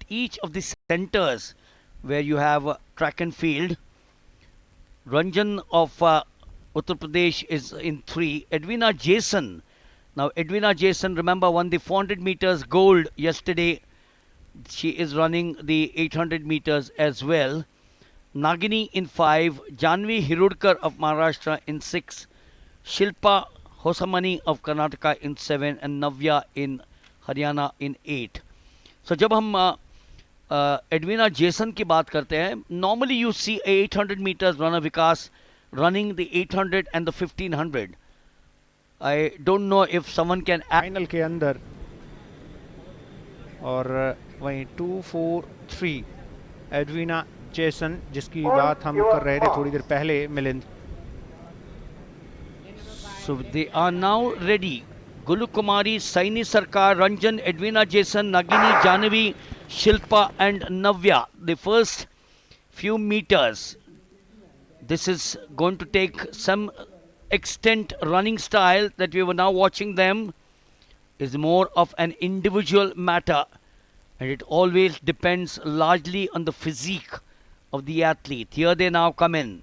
each of the centers where you have track and field. Ranjan of Uttar Pradesh is in 3. Edwina Jason. Now, Edwina Jason, remember, won the 400 meters gold yesterday. She is running the 800 meters as well. Nagini in 5. Janvi Hirudkar of Maharashtra in 6. Shilpa Hosamani of Karnataka in 7. And Navya in Haryana in 8. So, जब हम Edwina Jason की बात करते हैं, normally you see 800 meters runner Vikas running the 800 and the 1500. I don't know if someone can final के अंदर, और वहीं 243 एडविना जेसन, जिसकी बात हम कर रहे थे थोड़ी देर पहले Milind. So they are now ready. Gulu Kumari, Saini Sarkar, Ranjan, Edwina Jason, Nagini, Jahnavi, Shilpa and Navya. The first few meters. This is going to take some extent. Running style that we were now watching them is more of an individual matter, and it always depends largely on the physique of the athlete. Here they now come in.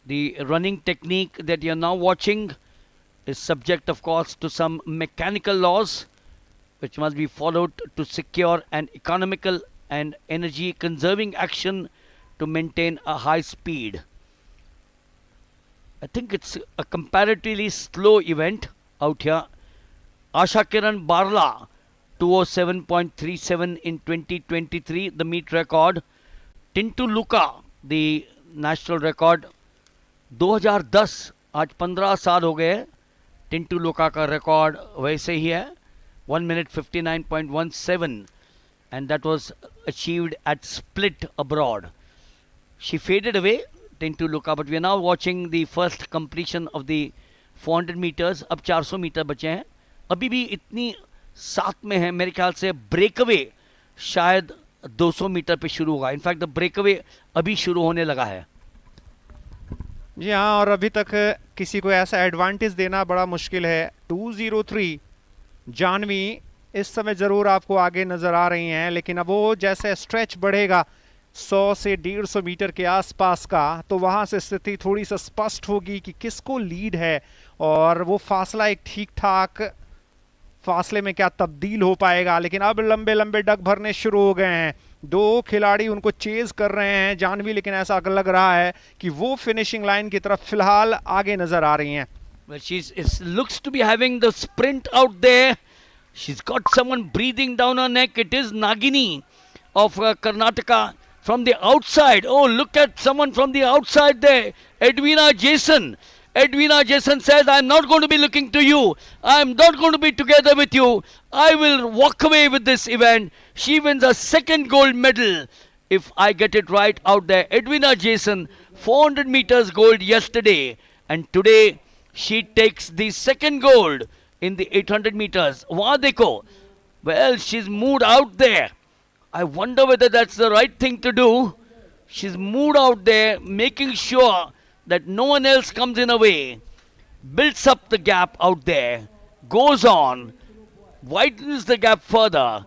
The running technique that you are now watching is subject, of course, to some mechanical laws which must be followed to secure an economical and energy conserving action to maintain a high speed. I think it's a comparatively slow event out here. Asha Kiran Barla, 207.37 in 2023, the meet record. Tintu Luka, the national record, 2010, आज 15 साल हो गए. टिंटू लुका का record वैसे ही है, 1 minute 59.17, and that was achieved at Split abroad. She faded away, Tintu Luka, but we are now watching the first completion of the 400 meters. अब 400 metre बचे हैं. अभी भी इतनी साथ में है, मेरे ख्याल से ब्रेकअवे शायद 200 मीटर पे शुरू होगा. इनफैक्ट द ब्रेकअवे अभी शुरू होने लगा है. जी हाँ, और अभी तक किसी को ऐसा एडवांटेज देना बड़ा मुश्किल है. 203 जानवी इस समय जरूर आपको आगे नजर आ रही हैं, लेकिन अब वो जैसे स्ट्रेच बढ़ेगा 100 से 150 मीटर के आसपास का, तो वहां से स्थिति थोड़ी सा स्पष्ट होगी कि किसको लीड है, और वो फासला एक ठीक ठाक फासले में क्या तब्दील हो पाएगा. लेकिन अब लंबे लंबे डग भरने शुरू हो गए हैं. 2 खिलाड़ी उनको चेज कर रहे हैं, जानवी, लेकिन ऐसा लग रहा है कि वो फिनिशिंग लाइन की तरफ फिलहाल आगे नजर आ रही हैं. Well, looks to be having the sprint out there. She's got someone breathing down her neck. It is Nagini of Karnataka from the outside. Oh, look at someone from the outside there. Edwina Jason. Edwina Jason says, I'm not going to be looking to you. I'm not going to be together with you. I will walk away with this event. She wins a second gold medal, if I get it right out there. Edwina Jason, 400 meters gold yesterday. And today, she takes the second gold in the 800 meters. Wahan dekho. Well, she's moved out there. I wonder whether that's the right thing to do. She's moved out there, making sure that no one else comes in a way, builds up the gap out there, goes on, widens the gap further,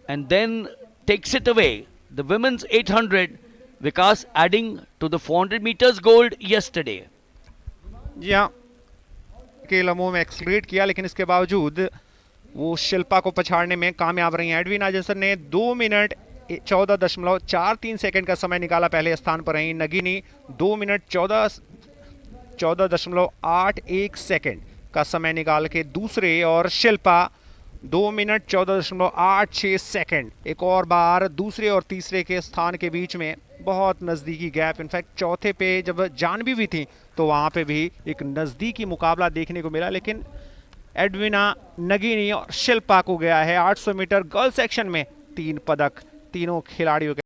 and then takes it away. The women's 800, Vikas adding to the 400 meters gold yesterday. जी हाँ, के लम्हों में एक्सलेरेट किया, लेकिन इसके बावजूद वो शिल्पा को पछाड़ने में कामयाब रही हैं. एडविना जेसन ने 2 मिनट 14.43 सेकंड का समय निकाला, पहले स्थान पर रही. नगिनी 2 मिनट 14.81 सेकंड का समय निकाल के दूसरे, और शिल्पा 2 मिनट 14.86 सेकंड. एक और बार दूसरे और तीसरे के स्थान के बीच में बहुत नज़दीकी गैप. इनफैक्ट चौथे पे जब जानवी भी थी तो वहाँ पे भी एक नज़दीकी मुकाबला देखने को मिला, लेकिन एडविना, नगिनी और शिल्पा को गया है 800 मीटर गर्ल सेक्शन में 3 पदक तीनों खिलाड़ियों के.